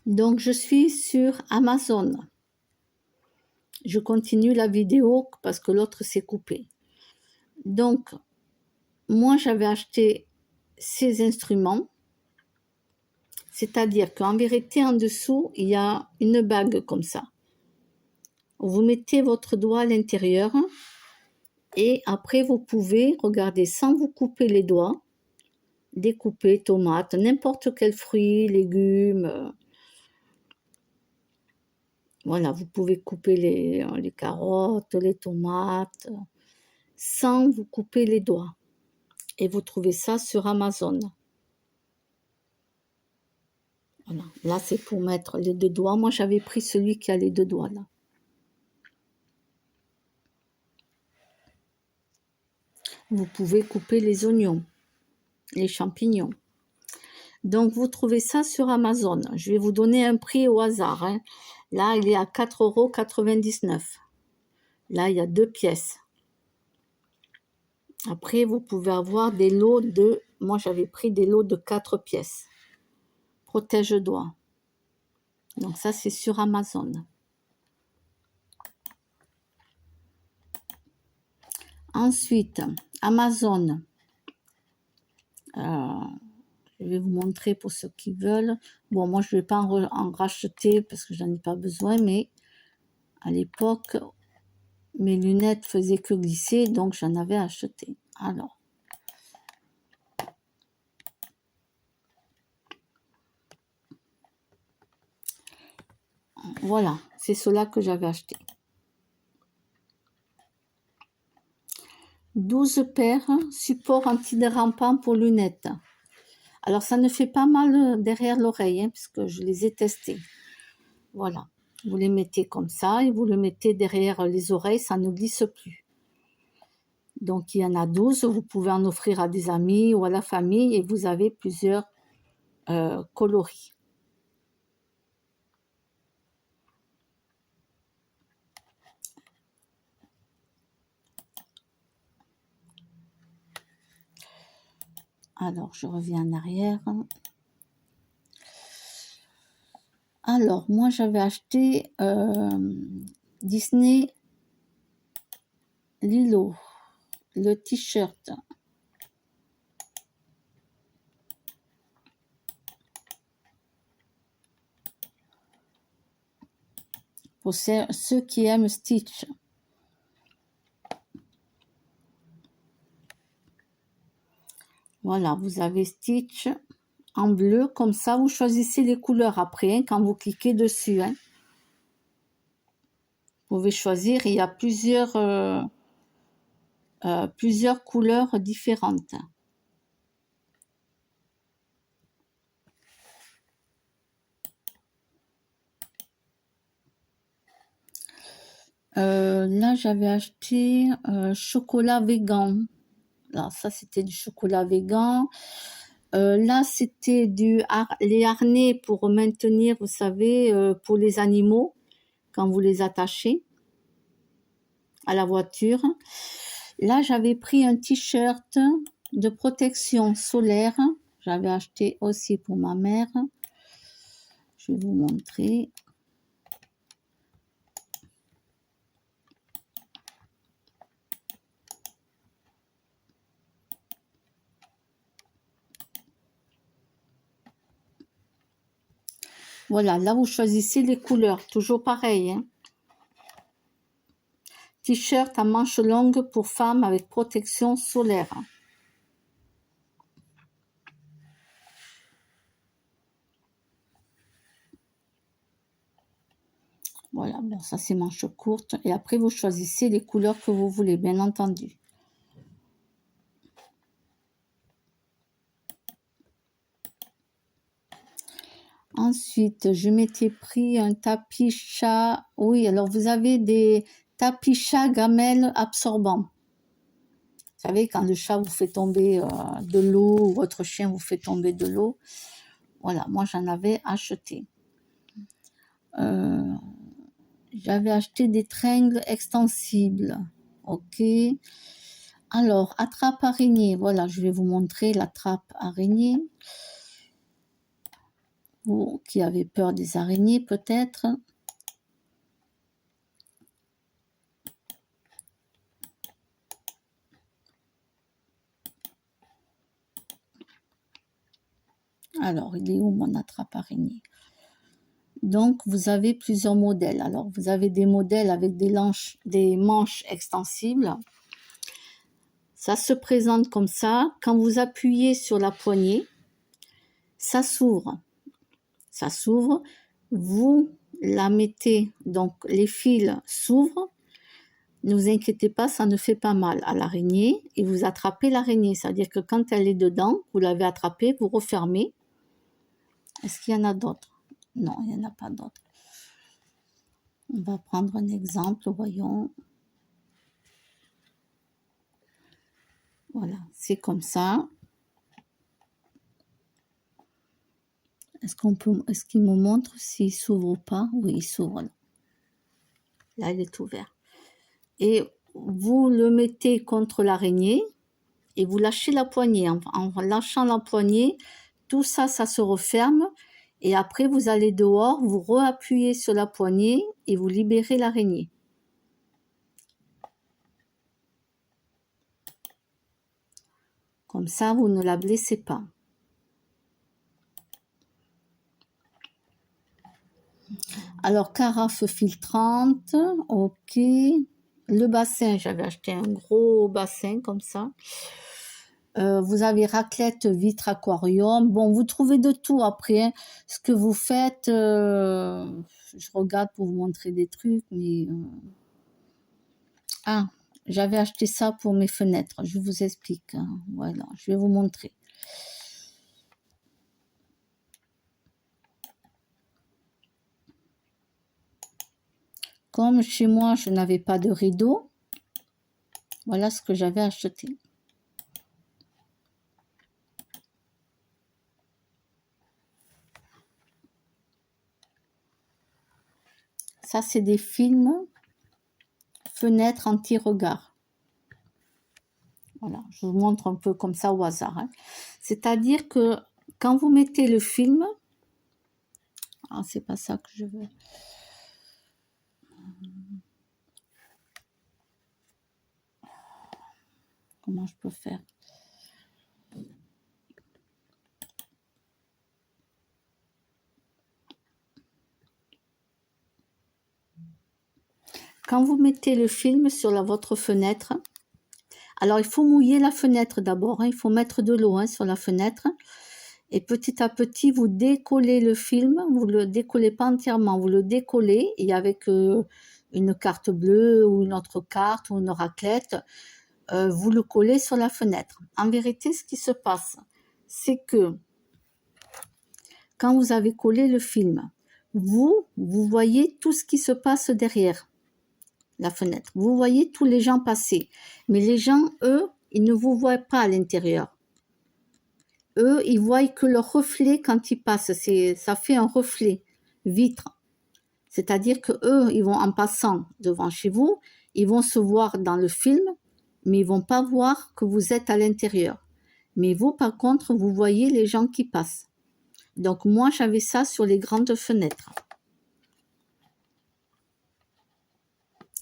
Donc, je suis sur Amazon. Je continue la vidéo parce que l'autre s'est coupé. Donc, moi, j'avais acheté ces instruments. C'est-à-dire qu'en vérité, en dessous, il y a une bague comme ça. Vous mettez votre doigt à l'intérieur et après, vous pouvez, regarder, sans vous couper les doigts, découper tomates, n'importe quel fruit, légumes. Voilà, vous pouvez couper les carottes, les tomates, sans vous couper les doigts. Et vous trouvez ça sur Amazon. Voilà. Là, c'est pour mettre les deux doigts. Moi, j'avais pris celui qui a les deux doigts, là. Vous pouvez couper les oignons, les champignons. Donc, vous trouvez ça sur Amazon. Je vais vous donner un prix au hasard, hein. Là, il est à 4,99 €. Là, il y a 2 pièces. Après, vous pouvez avoir des lots de... Moi, j'avais pris des lots de 4 pièces. Protège-doigts. Donc, ça, c'est sur Amazon. Ensuite, Amazon. Je vais vous montrer pour ceux qui veulent. Bon, moi, je ne vais pas en racheter parce que je n'en ai pas besoin, mais à l'époque, mes lunettes faisaient que glisser, donc j'en avais acheté. Alors, voilà, c'est cela que j'avais acheté. 12 paires, support antidérapant pour lunettes. Alors, ça ne fait pas mal derrière l'oreille, hein, puisque je les ai testés. Voilà, vous les mettez comme ça et vous le mettez derrière les oreilles, ça ne glisse plus. Donc, il y en a 12, vous pouvez en offrir à des amis ou à la famille et vous avez plusieurs coloris. Alors, je reviens en arrière. Alors, moi, j'avais acheté Disney Lilo, le t-shirt. Pour ceux qui aiment Stitch. Voilà, vous avez Stitch en bleu. Comme ça, vous choisissez les couleurs après, hein, quand vous cliquez dessus. Hein. Vous pouvez choisir, il y a plusieurs couleurs différentes. Là, j'avais acheté chocolat vegan. Là, ça, c'était du chocolat vegan. Là, c'était les harnais pour maintenir, vous savez, pour les animaux, quand vous les attachez à la voiture. Là, j'avais pris un t-shirt de protection solaire. J'avais acheté aussi pour ma mère. Je vais vous montrer. Voilà, là, vous choisissez les couleurs. Toujours pareil, hein. T-shirt à manches longues pour femmes avec protection solaire. Voilà, bon, ça c'est manches courtes. Et après, vous choisissez les couleurs que vous voulez, bien entendu. Ensuite, je m'étais pris un tapis chat. Oui, alors vous avez des tapis chat gamelles absorbants. Vous savez, quand le chat vous fait tomber de l'eau ou votre chien vous fait tomber de l'eau. Voilà, moi j'en avais acheté. J'avais acheté des tringles extensibles. Ok. Alors, attrape araignée. Voilà, je vais vous montrer la trappe araignée. Vous qui avez peur des araignées peut-être. Alors, il est où mon attrape-araignée? Donc, vous avez plusieurs modèles. Alors, vous avez des modèles avec des manches extensibles. Ça se présente comme ça. Quand vous appuyez sur la poignée, ça s'ouvre. Ça s'ouvre. Vous la mettez, donc les fils s'ouvrent. Ne vous inquiétez pas, ça ne fait pas mal à l'araignée. Et vous attrapez l'araignée. C'est-à-dire que quand elle est dedans, vous l'avez attrapée, vous refermez. Est-ce qu'il y en a d'autres? Non, il n'y en a pas d'autres. On va prendre un exemple, voyons. Voilà, c'est comme ça. Est-ce qu'il me montre s'il s'ouvre ou pas? Oui, il s'ouvre. Là, il est ouvert. Et vous le mettez contre l'araignée et vous lâchez la poignée. En lâchant la poignée, tout ça, ça se referme. Et après, vous allez dehors, vous reappuyez sur la poignée et vous libérez l'araignée. Comme ça, vous ne la blessez pas. Alors, carafe filtrante, ok. Le bassin, j'avais acheté un gros bassin comme ça. Vous avez raclette, vitre, aquarium. Bon, vous trouvez de tout après. Hein. Ce que vous faites, je regarde pour vous montrer des trucs, mais... Ah, j'avais acheté ça pour mes fenêtres. Je vous explique. Hein. Voilà, je vais vous montrer. Comme chez moi, je n'avais pas de rideau, voilà ce que j'avais acheté. Ça, c'est des films fenêtres anti-regard. Voilà, je vous montre un peu comme ça au hasard. Hein. C'est-à-dire que quand vous mettez le film... Ah, c'est pas ça que je veux. Comment je peux faire? Quand vous mettez le film sur votre fenêtre, alors il faut mouiller la fenêtre d'abord, hein, il faut mettre de l'eau hein, sur la fenêtre. Et petit à petit, vous décollez le film, vous ne le décollez pas entièrement, vous le décollez et avec une carte bleue ou une autre carte ou une raclette, vous le collez sur la fenêtre. En vérité, ce qui se passe, c'est que quand vous avez collé le film, vous voyez tout ce qui se passe derrière la fenêtre. Vous voyez tous les gens passer. Mais les gens, eux, ils ne vous voient pas à l'intérieur. Eux, ils voient que leur reflet quand ils passent. Ça fait un reflet vitre. C'est-à-dire que eux, ils vont en passant devant chez vous, ils vont se voir dans le film, mais ils vont pas voir que vous êtes à l'intérieur. Mais vous, par contre, vous voyez les gens qui passent. Donc moi, j'avais ça sur les grandes fenêtres.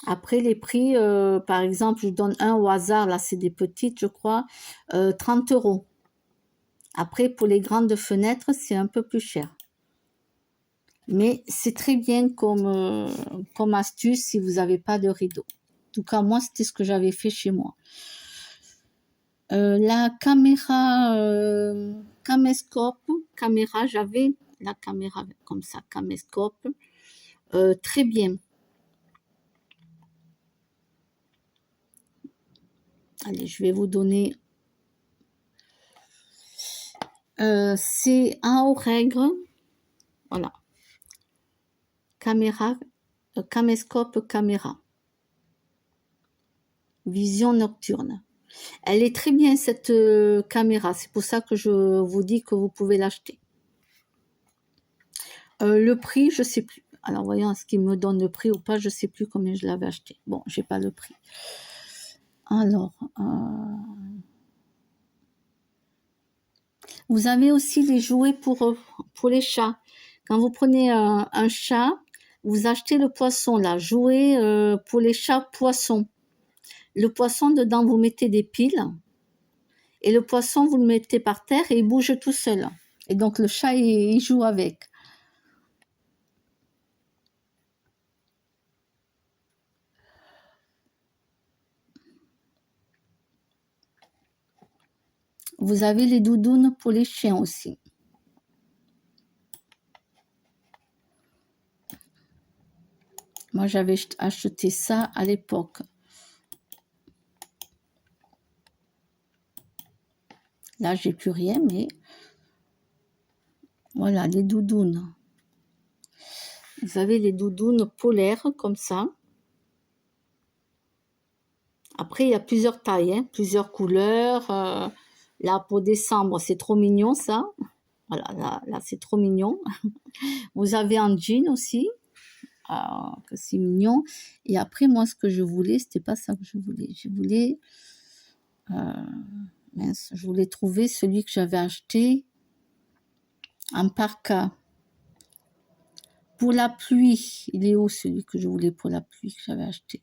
Après, les prix, par exemple, je donne un au hasard, là, c'est des petites, je crois, 30 €. Après, pour les grandes fenêtres, c'est un peu plus cher. Mais c'est très bien comme astuce si vous n'avez pas de rideau. En tout cas, moi, c'était ce que j'avais fait chez moi. La caméra caméscope, j'avais la caméra comme ça, caméscope, très bien. Allez, je vais vous donner... c'est un Aurègre, voilà. Caméscope caméra. Vision nocturne. Elle est très bien cette caméra, c'est pour ça que je vous dis que vous pouvez l'acheter. Le prix, je sais plus. Alors voyons, est-ce qu'il me donne le prix ou pas, je sais plus combien je l'avais acheté. Bon, j'ai pas le prix. Alors, vous avez aussi les jouets pour les chats. Quand vous prenez un chat, vous achetez le poisson, là, jouet pour les chats poissons. Le poisson, dedans, vous mettez des piles. Et le poisson, vous le mettez par terre et il bouge tout seul. Et donc, le chat, il joue avec. Vous avez les doudounes pour les chiens aussi. Moi, j'avais acheté ça à l'époque. Là, j'ai plus rien, mais voilà, les doudounes. Vous avez les doudounes polaires comme ça. Après, il y a plusieurs tailles, hein, plusieurs couleurs. Là, pour décembre, c'est trop mignon, ça. Voilà, là c'est trop mignon. Vous avez en jean aussi. Que c'est mignon. Et après, moi, ce que je voulais, c'était pas ça que je voulais. Je voulais... mince, je voulais trouver celui que j'avais acheté en parka. Pour la pluie. Il est où celui que je voulais pour la pluie que j'avais acheté?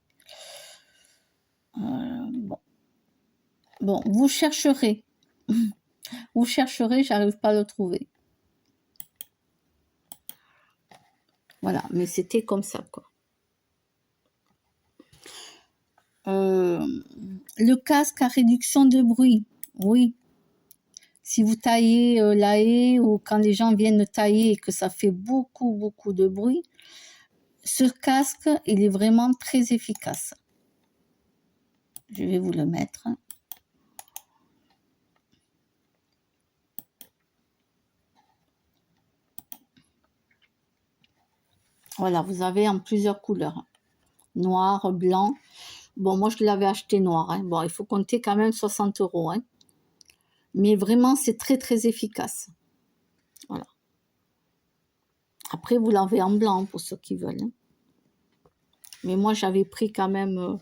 Bon, vous chercherez. Vous chercherez, j'arrive pas à le trouver. Voilà, mais c'était comme ça, quoi. Le casque à réduction de bruit, oui. Si vous taillez la haie ou quand les gens viennent tailler et que ça fait beaucoup de bruit, ce casque, il est vraiment très efficace. Je vais vous le mettre. Voilà, vous avez en plusieurs couleurs. Noir, blanc. Bon, moi, je l'avais acheté noir. Hein. Bon, il faut compter quand même 60 €. Hein. Mais vraiment, c'est très efficace. Voilà. Après, vous l'avez en blanc pour ceux qui veulent. Hein. Mais moi, j'avais pris quand même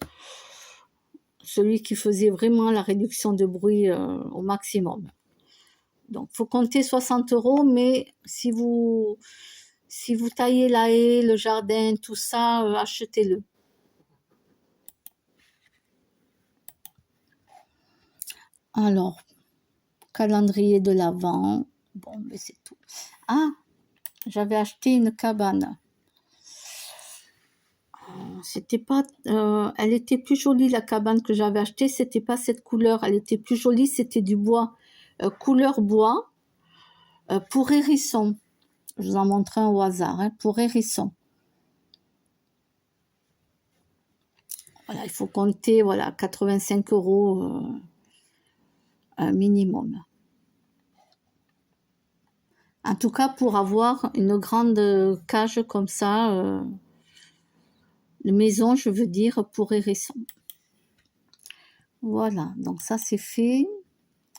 celui qui faisait vraiment la réduction de bruit au maximum. Donc, il faut compter 60 €, mais si vous taillez la haie, le jardin, tout ça, achetez-le. Alors, calendrier de l'Avent. Bon, mais c'est tout. Ah, j'avais acheté une cabane. C'était pas, elle était plus jolie la cabane que j'avais achetée. C'était pas cette couleur, elle était plus jolie. C'était du bois, couleur bois, pour hérisson. Je vous en montre un au hasard, hein, pour hérisson. Voilà, il faut compter, voilà, 85 € un minimum. En tout cas, pour avoir une grande cage comme ça, une maison, je veux dire, pour hérisson. Voilà, donc ça c'est fait.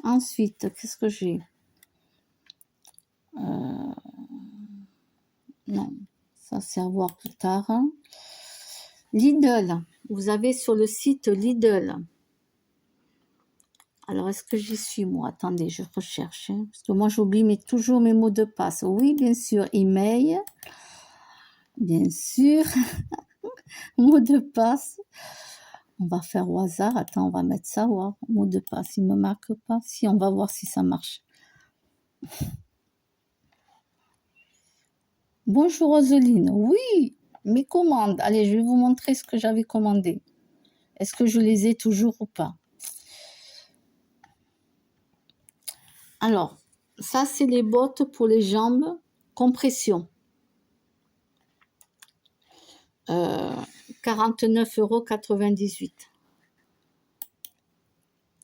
Ensuite, qu'est-ce que j'ai? Non, ça c'est à voir plus tard. Lidl, vous avez sur le site Lidl. Alors, est-ce que j'y suis, moi? Attendez, je recherche. Hein, parce que moi, j'oublie toujours mes mots de passe. Oui, bien sûr, email. Bien sûr. Mot de passe. On va faire au hasard. Attends, on va mettre ça. Wow. Mot de passe, il ne me marque pas. Si, on va voir si ça marche. Bonjour Roseline. Oui, mes commandes. Allez, je vais vous montrer ce que j'avais commandé. Est-ce que je les ai toujours ou pas? Alors, ça, c'est les bottes pour les jambes, compression. 49,98 €.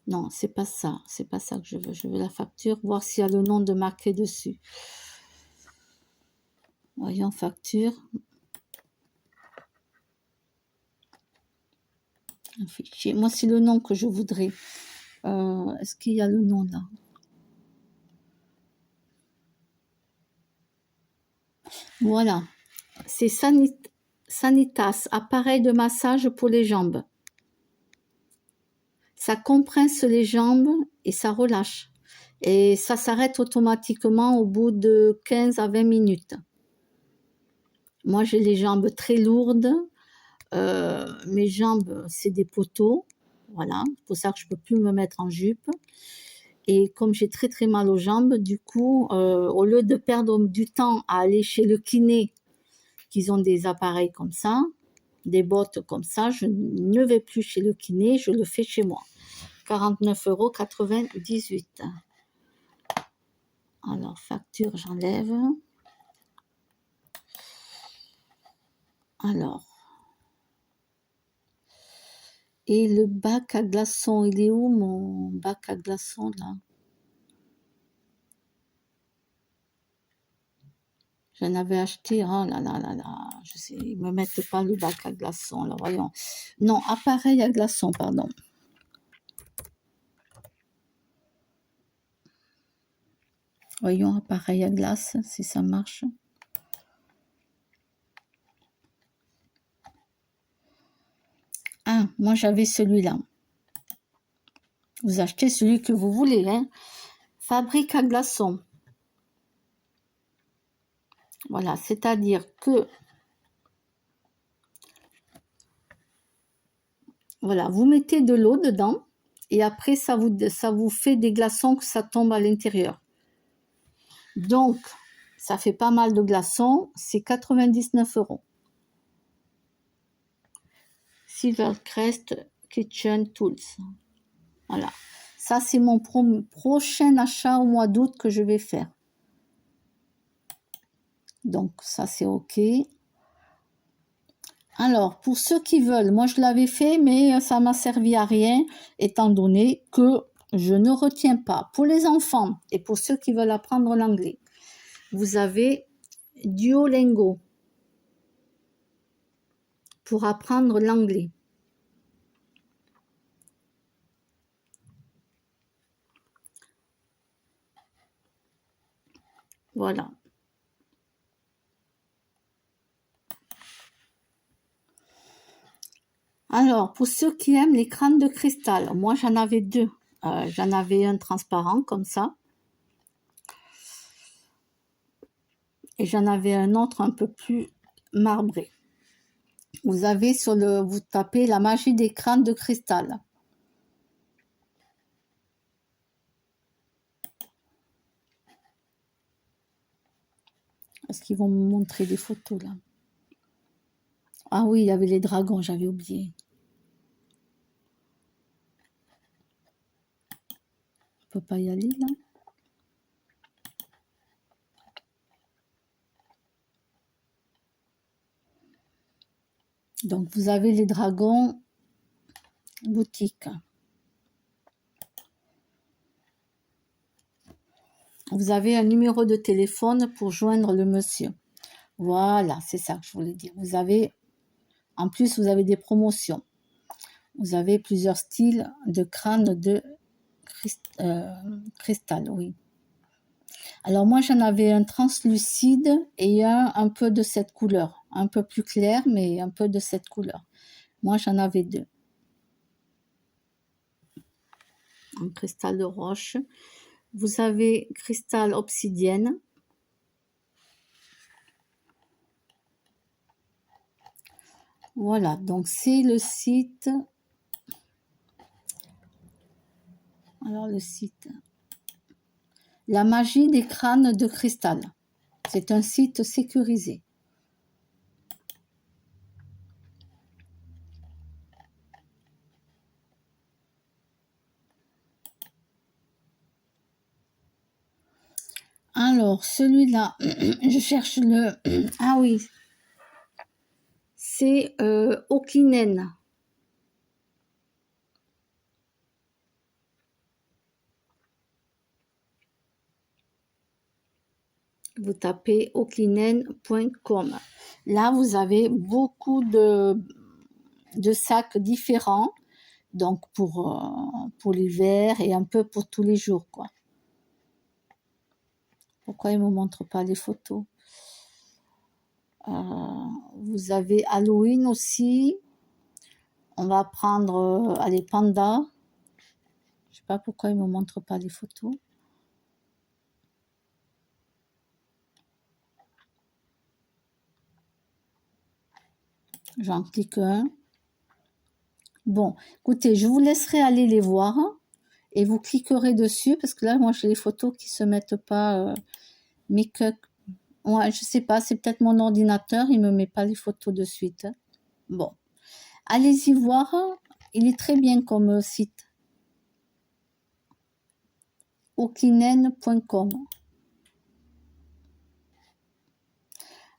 Non, c'est pas ça. C'est pas ça que je veux. Je veux la facture, voir s'il y a le nom de marqué dessus. Voyons, facture. Un fichier. Moi, c'est le nom que je voudrais. Est-ce qu'il y a le nom là? Voilà. C'est Sanitas, appareil de massage pour les jambes. Ça compresse les jambes et ça relâche. Et ça s'arrête automatiquement au bout de 15 à 20 minutes. Moi, j'ai les jambes très lourdes. Mes jambes, c'est des poteaux. Voilà, c'est pour ça que je peux plus me mettre en jupe. Et comme j'ai très très mal aux jambes, du coup, au lieu de perdre du temps à aller chez le kiné, qu'ils ont des appareils comme ça, des bottes comme ça, je ne vais plus chez le kiné, je le fais chez moi. 49,98 €. Alors, facture, j'enlève. Alors, et le bac à glaçons, il est où mon bac à glaçons là? J'en avais acheté, oh là là là là, je sais, ils me mettent pas le bac à glaçons là, voyons. Non, appareil à glaçons, pardon. Voyons, appareil à glace, si ça marche. Ah, moi j'avais celui-là. Vous achetez celui que vous voulez, hein. Fabrique à glaçons. Voilà, c'est-à-dire que, voilà, vous mettez de l'eau dedans et après ça vous fait des glaçons que ça tombe à l'intérieur. Donc, ça fait pas mal de glaçons, c'est 99 €. Silvercrest Kitchen Tools. Voilà. Ça, c'est mon prochain achat au mois d'août que je vais faire. Donc, ça, c'est OK. Alors, pour ceux qui veulent, moi, je l'avais fait, mais ça m'a servi à rien, étant donné que je ne retiens pas. Pour les enfants et pour ceux qui veulent apprendre l'anglais, vous avez Duolingo pour apprendre l'anglais. Voilà. Alors, pour ceux qui aiment les crânes de cristal, moi j'en avais deux. J'en avais un transparent comme ça. Et j'en avais un autre un peu plus marbré. Vous avez vous tapez la magie des crânes de cristal. Est-ce qu'ils vont me montrer des photos là? Ah oui, il y avait les dragons, j'avais oublié. On peut pas y aller là? Donc vous avez les dragons boutique. Vous avez un numéro de téléphone pour joindre le monsieur. Voilà, c'est ça que je voulais dire. Vous avez, en plus, vous avez des promotions. Vous avez plusieurs styles de crâne de cristal, oui. Alors moi, j'en avais un translucide et un peu de cette couleur. Un peu plus clair, mais un peu de cette couleur. Moi, j'en avais deux. En cristal de roche. Vous avez cristal obsidienne. Voilà, donc c'est le site. Alors le site. La magie des crânes de cristal. C'est un site sécurisé. Alors, celui-là, je cherche le... Ah oui, c'est Okinen. Vous tapez okinen.com. Là, vous avez beaucoup de sacs différents, donc pour l'hiver et un peu pour tous les jours, quoi. Pourquoi il ne me montre pas les photos? Vous avez Halloween aussi. On va prendre les pandas. Je ne sais pas pourquoi il ne me montre pas les photos. J'en clique un. Bon, écoutez, je vous laisserai aller les voir et vous cliquerez dessus parce que là, moi, j'ai les photos qui se mettent pas. Mais que, ouais, je sais pas, c'est peut-être mon ordinateur, il me met pas les photos de suite. Bon, allez-y voir. Il est très bien comme site. okinen.com.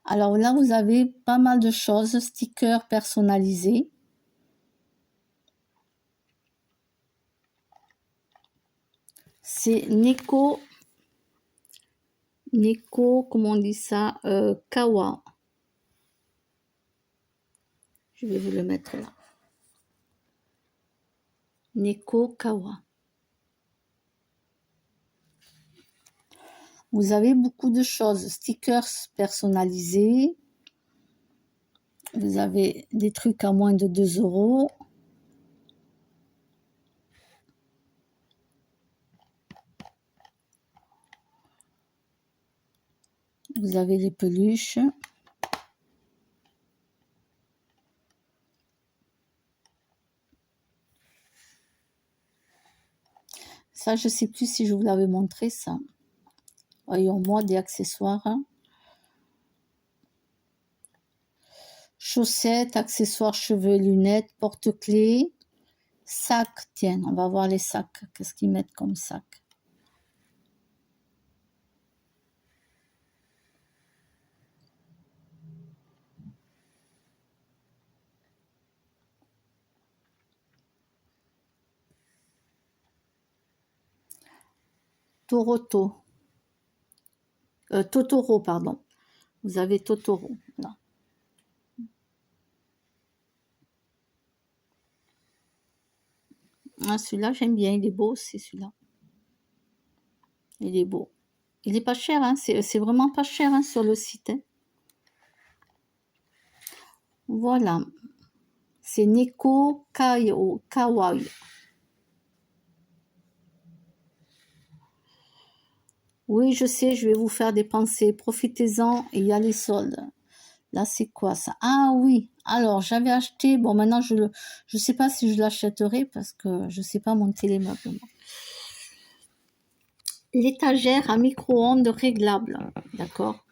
Alors là, vous avez pas mal de choses, stickers personnalisés. C'est Neko, comment on dit ça, Kawa. Je vais vous le mettre là. Neko Kawa. Vous avez beaucoup de choses, stickers personnalisés. Vous avez des trucs à moins de 2 €. Vous avez les peluches. Ça, je sais plus si je vous l'avais montré, ça. Voyons, moi, des accessoires. Chaussettes, accessoires, cheveux, lunettes, porte-clés, sacs. Tiens, on va voir les sacs. Qu'est-ce qu'ils mettent comme sac? Totoro, pardon. Vous avez Totoro, là. Ah, celui-là, j'aime bien. Il est beau aussi, celui-là. Il est beau. Il est pas cher, hein. C'est vraiment pas cher hein, sur le site. Hein. Voilà. C'est Neko Kawaii. Oui, je sais, je vais vous faire des pensées. Profitez-en, il y a les soldes. Là, c'est quoi ça? Ah oui, alors j'avais acheté, bon maintenant je sais pas si je l'achèterai parce que je sais pas monter les meubles. L'étagère à micro-ondes réglable, d'accord?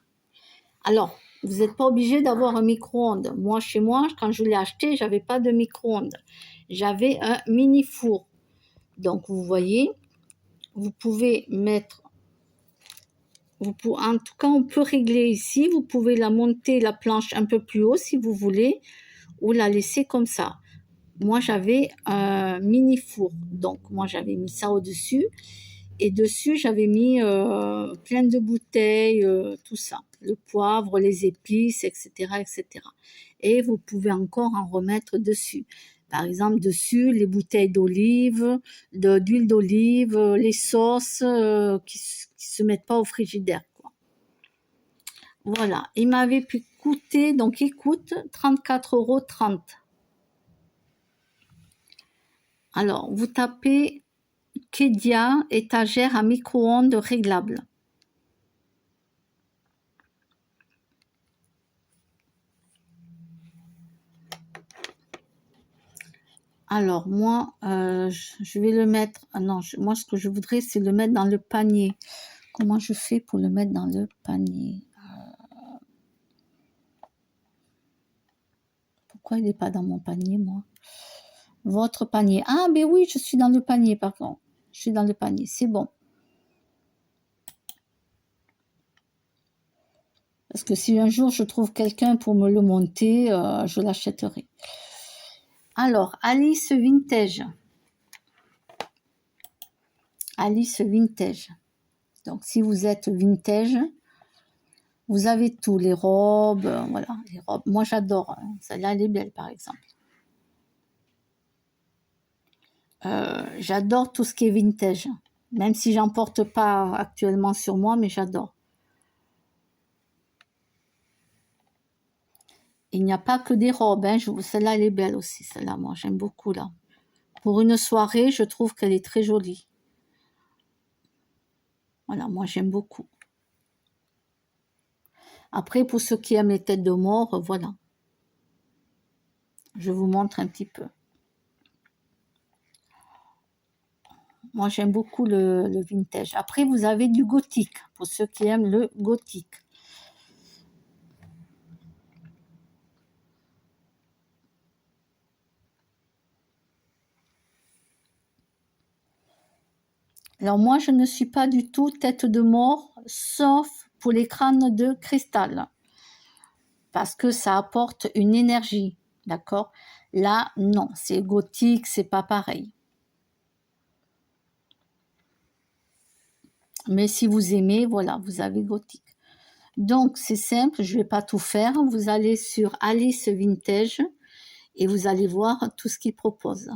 Alors, vous n'êtes pas obligé d'avoir un micro-ondes. Moi, chez moi, quand je l'ai acheté, j'avais pas de micro-ondes. J'avais un mini four. Donc, vous voyez, vous pouvez mettre, en tout cas, on peut régler ici. Vous pouvez la monter la planche un peu plus haut si vous voulez, ou la laisser comme ça. Moi, j'avais un mini four, donc moi j'avais mis ça au-dessus. Et dessus, j'avais mis plein de bouteilles, tout ça, le poivre, les épices, etc., etc. Et vous pouvez encore en remettre dessus. Par exemple, dessus, les bouteilles d'olive, d'huile d'olive, les sauces qui se mettent pas au frigidaire, quoi. Voilà, il m'avait pu coûter, donc il coûte 34,30 €. Alors, vous tapez Kedia, étagère à micro-ondes réglable. Alors, moi, je vais le mettre... Ah non, moi, ce que je voudrais, c'est le mettre dans le panier. Comment je fais pour le mettre dans le panier? Pourquoi il n'est pas dans mon panier, moi? Votre panier. Ah, ben oui, je suis dans le panier, pardon. Je suis dans le panier, c'est bon. Parce que si un jour je trouve quelqu'un pour me le monter, je l'achèterai. Alors, Alice Vintage. Alice Vintage. Donc, si vous êtes vintage, vous avez tout, les robes, voilà, les robes. Moi, j'adore. Hein. Celle-là, elle est belle, par exemple. J'adore tout ce qui est vintage, même si j'en porte pas actuellement sur moi, mais j'adore. Il n'y a pas que des robes. Hein. Celle-là, elle est belle aussi. Celle-là, moi, j'aime beaucoup là. Pour une soirée, je trouve qu'elle est très jolie. Voilà, moi, j'aime beaucoup. Après, pour ceux qui aiment les têtes de mort, voilà. Je vous montre un petit peu. Moi, j'aime beaucoup le vintage. Après, vous avez du gothique, pour ceux qui aiment le gothique. Alors moi, je ne suis pas du tout tête de mort, sauf pour les crânes de cristal, parce que ça apporte une énergie, d'accord? Là, non, c'est gothique, c'est pas pareil. Mais si vous aimez, voilà, vous avez gothique. Donc, c'est simple, je vais pas tout faire. Vous allez sur Alice Vintage et vous allez voir tout ce qu'il propose.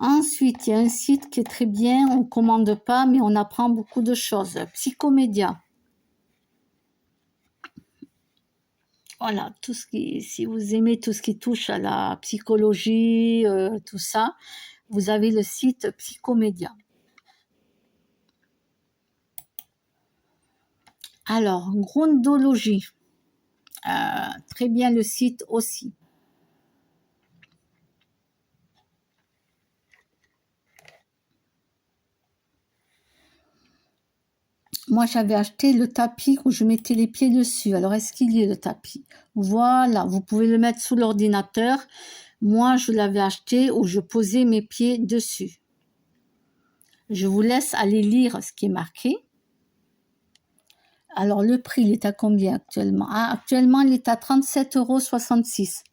Ensuite, il y a un site qui est très bien, on ne commande pas, mais on apprend beaucoup de choses. Psychomédia. Voilà, tout ce qui, si vous aimez tout ce qui touche à la psychologie, tout ça, vous avez le site Psychomédia. Alors, Grundologie. Très bien le site aussi. Moi, j'avais acheté le tapis où je mettais les pieds dessus. Alors, est-ce qu'il y est le tapis? Voilà, vous pouvez le mettre sous l'ordinateur. Moi, je l'avais acheté où je posais mes pieds dessus. Je vous laisse aller lire ce qui est marqué. Alors, le prix, il est à combien actuellement? Ah, actuellement, il est à 37,66 €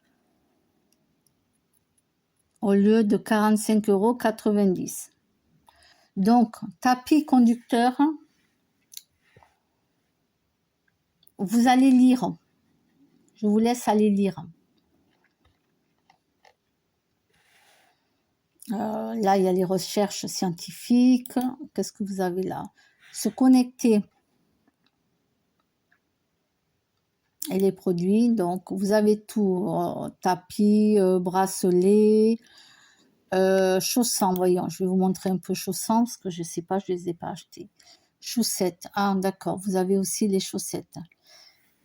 au lieu de 45,90 €. Donc, tapis conducteur, vous allez lire. Je vous laisse aller lire. Là, il y a les recherches scientifiques. Qu'est-ce que vous avez là? Se connecter. Et les produits, donc vous avez tout, tapis, bracelet, chaussons, voyons, je vais vous montrer un peu chaussons, parce que je ne sais pas, je ne les ai pas achetés. Chaussettes, ah d'accord, vous avez aussi les chaussettes.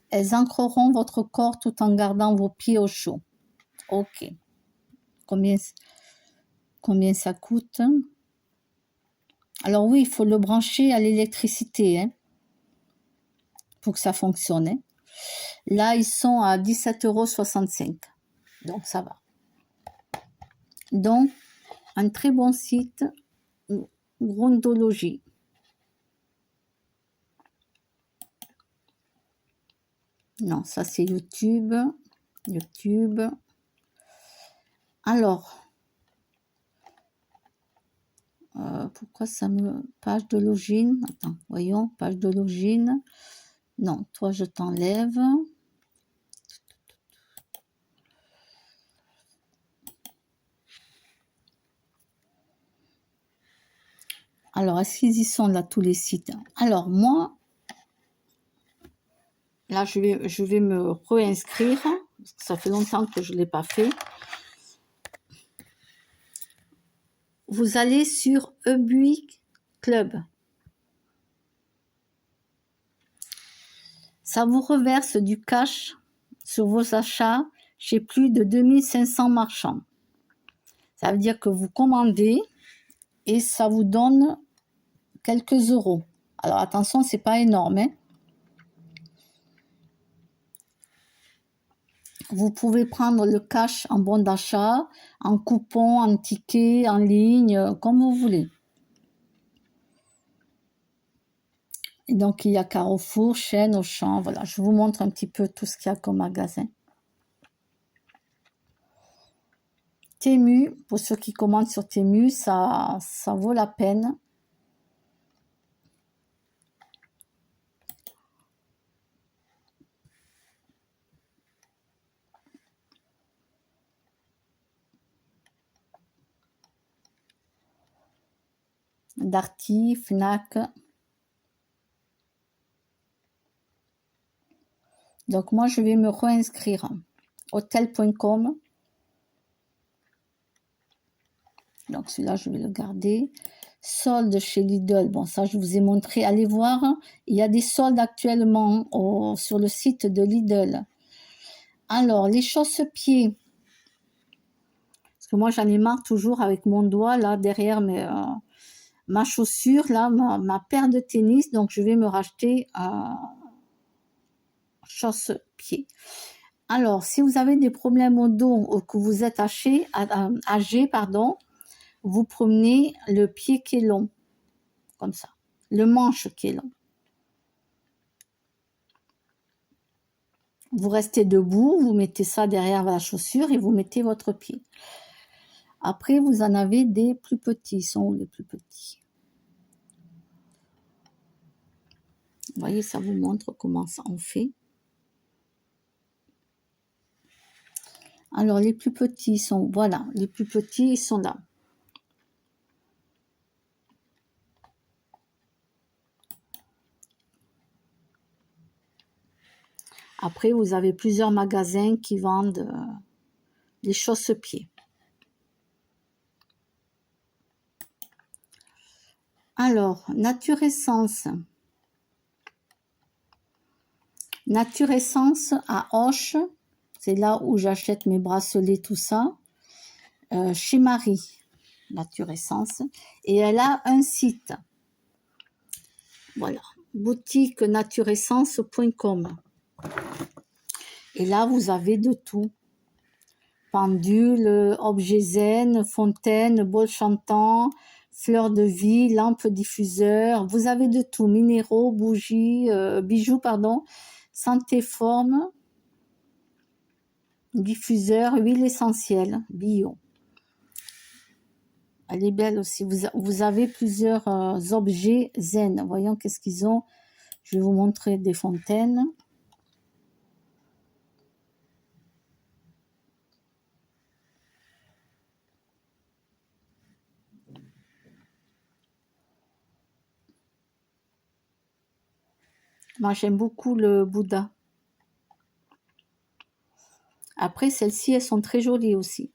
Elles ancreront votre corps tout en gardant vos pieds au chaud. Ok. Combien ça coûte? Alors oui, il faut le brancher à l'électricité, hein, pour que ça fonctionne. Hein. Là, ils sont à 17,65 €. Donc, ça va. Donc, un très bon site, Grundologie. Non, ça c'est YouTube. YouTube. Alors, pourquoi ça me... Page de login. Attends, voyons, page de login. Non, toi je t'enlève. Alors, est-ce qu'ils y sont là, tous les sites? Alors, moi, là, je vais me réinscrire, parce que ça fait longtemps que je ne l'ai pas fait. Vous allez sur Ubui Club. Ça vous reverse du cash sur vos achats chez plus de 2500 marchands. Ça veut dire que vous commandez et ça vous donne quelques euros. Alors attention, c'est pas énorme. Hein. Vous pouvez prendre le cash en bon d'achat, en coupon, en ticket, en ligne, comme vous voulez. Et donc, il y a Carrefour, Chaîne, Auchan. Voilà, je vous montre un petit peu tout ce qu'il y a comme magasin. Temu, pour ceux qui commandent sur Temu, ça vaut la peine. Darty, Fnac. Donc, moi, je vais me réinscrire. Hotel.com. Donc, celui-là, je vais le garder. soldes chez Lidl. Bon, ça, je vous ai montré. Allez voir. Il y a des soldes actuellement sur le site de Lidl. Alors, les chausse-pieds. Parce que moi, j'en ai marre toujours avec mon doigt, là, derrière ma chaussure, là, ma paire de tennis. Donc, je vais me racheter un chausse-pieds. Alors, si vous avez des problèmes au dos ou que vous êtes âgé, vous prenez le pied qui est long, comme ça, le manche qui est long. Vous restez debout, vous mettez ça derrière la chaussure et vous mettez votre pied. Après, vous en avez des plus petits. Ils sont où les plus petits? Vous voyez, ça vous montre comment ça on fait. Alors, les plus petits sont, voilà, les plus petits, ils sont là. Après, vous avez plusieurs magasins qui vendent des chausse-pieds. Alors, Nature Essence. Nature Essence à Auch, c'est là où j'achète mes bracelets, tout ça. Chez Marie, Nature Essence. Et elle a un site. Voilà, boutique natureessence.com. Et là, vous avez de tout. Pendule, objets zen, fontaine, bol chantant, fleurs de vie, lampes diffuseurs. Vous avez de tout. Minéraux, bougies, bijoux, santé forme, diffuseur, huile essentielle, bio. Elle est belle aussi. Vous avez plusieurs objets zen. Voyons qu'est-ce qu'ils ont. Je vais vous montrer des fontaines. Moi, j'aime beaucoup le Bouddha. Après, celles-ci, elles sont très jolies aussi.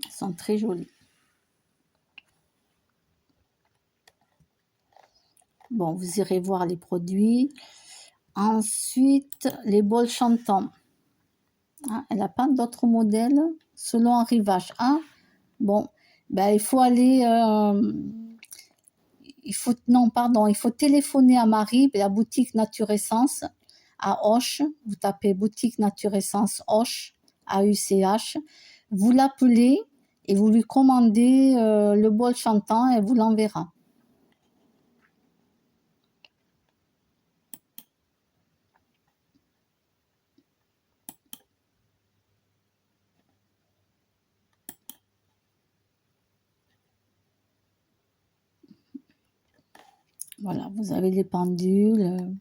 Elles sont très jolies. Bon, vous irez voir les produits. Ensuite, les bols chantants. Ah, elle n'a pas d'autres modèles selon arrivage. Ah, bon, ben, il faut aller... il faut téléphoner à Marie, la boutique Nature Essence à Auch. Vous tapez boutique Nature Essence Auch, AUCH. Vous l'appelez et vous lui commandez le bol chantant et vous l'enverra. Voilà, vous avez les pendules.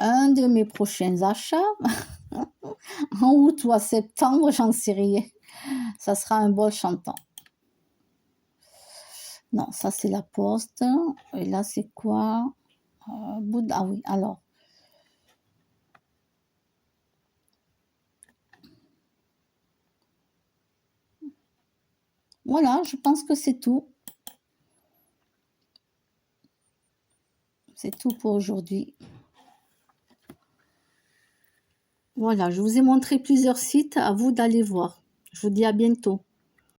Un de mes prochains achats, en août ou à septembre, j'en sais rien. Ça sera un bol chantant. Non, ça c'est la poste. Et là, c'est quoi? Bouddha, ah oui, alors. Voilà, je pense que c'est tout. C'est tout pour aujourd'hui. Voilà, je vous ai montré plusieurs sites, à vous d'aller voir. Je vous dis à bientôt.